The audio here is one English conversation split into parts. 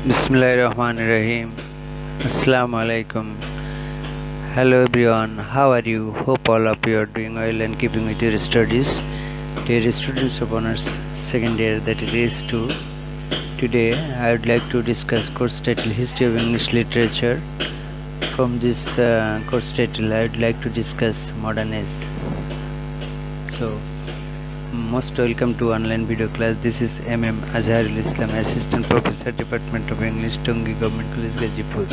Bismillahirrahmanirrahim. Assalamu alaikum. Hello everyone, how are you? Hope all of you are doing well and keeping with your studies. Dear students of honors second year, that is S2. Today I would like to discuss course title History of English Literature. From this course title I would like to discuss modern age. So most welcome to online video class. This is MM Azharul Islam, Assistant Professor, Department of English, Tongi Government College, Gazipur.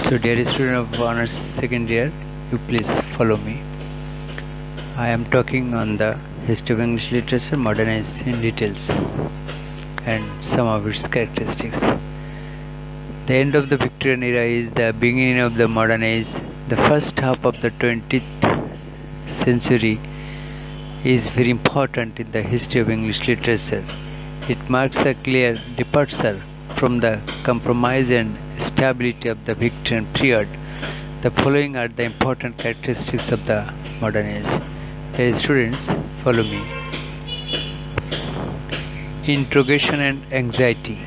So dear student of honors second year, you please follow me. I am talking on the history of English literature, modern age in details and some of its characteristics. The end of the Victorian era is the beginning of the modern age. The first half of the 20th century is very important in the history of English literature. It marks a clear departure from the compromise and stability of the Victorian period. The following are the important characteristics of the modern age. Dear students, follow me. Interrogation and anxiety.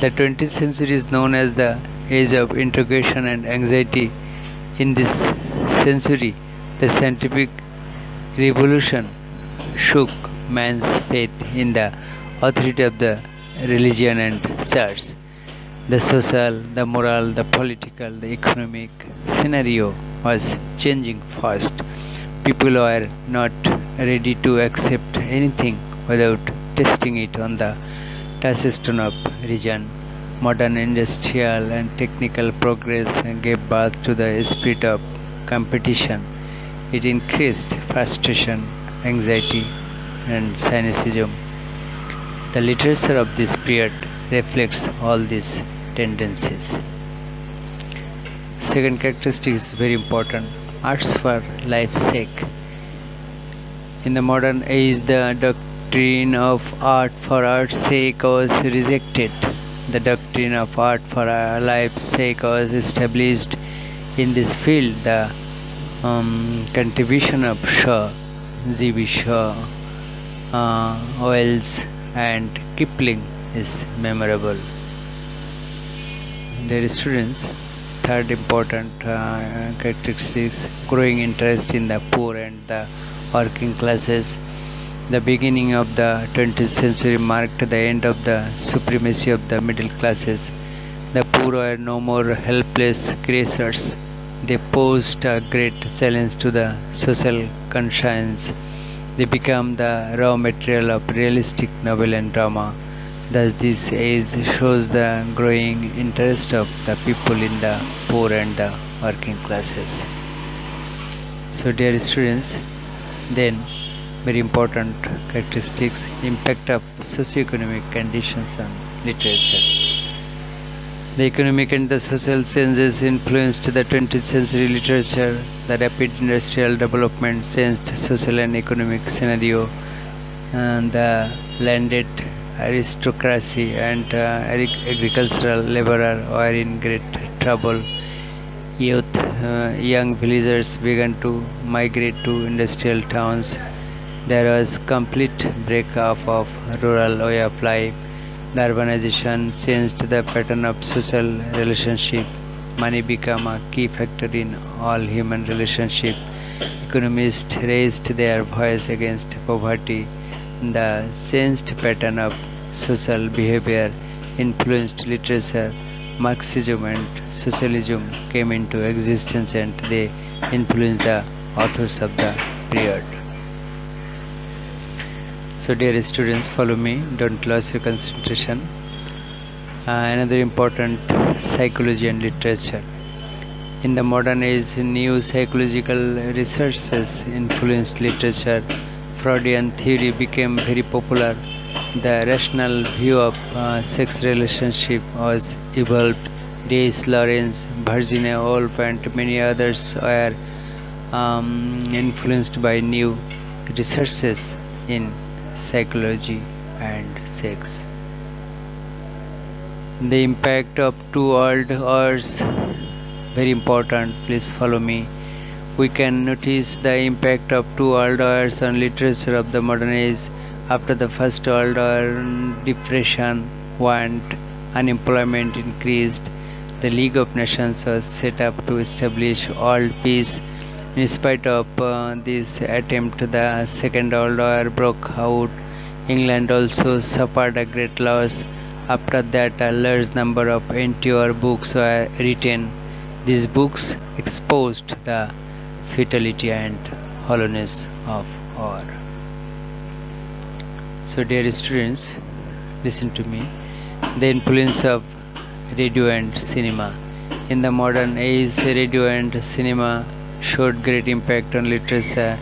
The 20th century is known as the age of interrogation and anxiety. In this century, the scientific revolution shook man's faith in the authority of the religion and church. The social, the moral, the political, the economic scenario was changing fast. People were not ready to accept anything without testing it on the touchstone of reason. Modern industrial and technical progress gave birth to the spirit of competition. It increased frustration, anxiety, and cynicism. The literature of this period reflects all these tendencies. Second characteristic is very important: arts for life's sake. In the modern age, the doctrine of art for art's sake was rejected. The doctrine of art for life's sake was established. In this field, the contribution of Shaw, G.B. Shaw, Wells and Kipling is memorable. Dear students, third important characteristic is growing interest in the poor and the working classes. The beginning of the 20th century marked the end of the supremacy of the middle classes. The poor were no more helpless creatures. They posed a great challenge to the social conscience. They become the raw material of realistic novel and drama. Thus, this age shows the growing interest of the people in the poor and the working classes. So, dear students, then very important characteristics: impact of socio-economic conditions on literature. The economic and the social changes influenced the 20th century literature. The rapid industrial development changed social and economic scenario, and the landed aristocracy and agricultural laborer were in great trouble. Young villagers began to migrate to industrial towns. There was complete break-up of rural way of life. The urbanization changed the pattern of social relationship. Money became a key factor in all human relationships. Economists raised their voice against poverty. The changed pattern of social behavior influenced literature. Marxism and socialism came into existence and they influenced the authors of the period. So dear students, follow me, don't lose your concentration. Another important: psychology and literature. In the modern age, new psychological researches influenced literature. Freudian theory became very popular. The rational view of sex relationship was evolved. D.S. Lawrence, Virginia Woolf and many others were influenced by new researches in psychology and sex. The impact of two world wars, very important, please follow me. We can notice the impact of two world wars on literature of the modern age. After the First World War, depression, want, unemployment increased. The League of Nations was set up to establish world peace. In spite of this attempt, the Second World War broke out. England also suffered a great loss. After that, a large number of anti-war books were written. These books exposed the futility and hollowness of war. So, dear students, listen to me. The influence of radio and cinema. In the modern age, radio and cinema showed great impact on literature.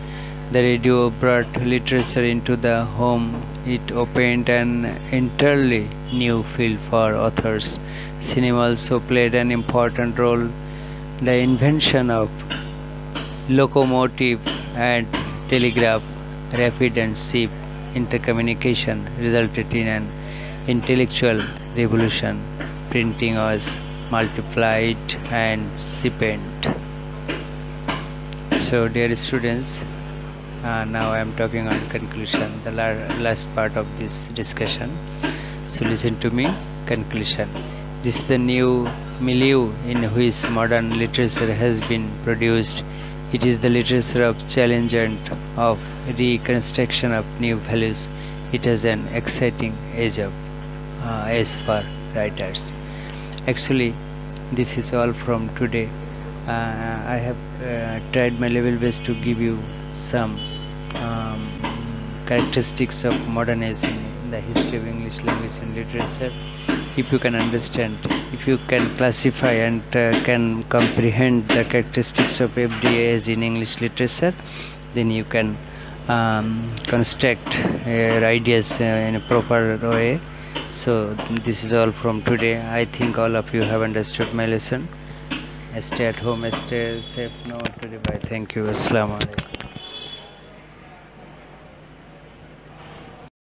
The radio brought literature into the home. It opened an entirely new field for authors. Cinema also played an important role. The invention of locomotive and telegraph, rapid and cheap intercommunication resulted in an intellectual revolution. Printing was multiplied and cheapened. So, dear students, now I am talking on conclusion, the last part of this discussion. So, listen to me. Conclusion. This is the new milieu in which modern literature has been produced. It is the literature of challenge and of reconstruction of new values. It is an exciting age for writers. Actually, this is all from today. I have tried my level best to give you some characteristics of modern age in the history of English language and literature. If you can understand, if you can classify and can comprehend the characteristics of every age in English literature, then you can construct your ideas in a proper way. So this is all from today. I think all of you have understood my lesson. Stay at home, stay safe. No, today bye. Thank you. Assalamu alaikum.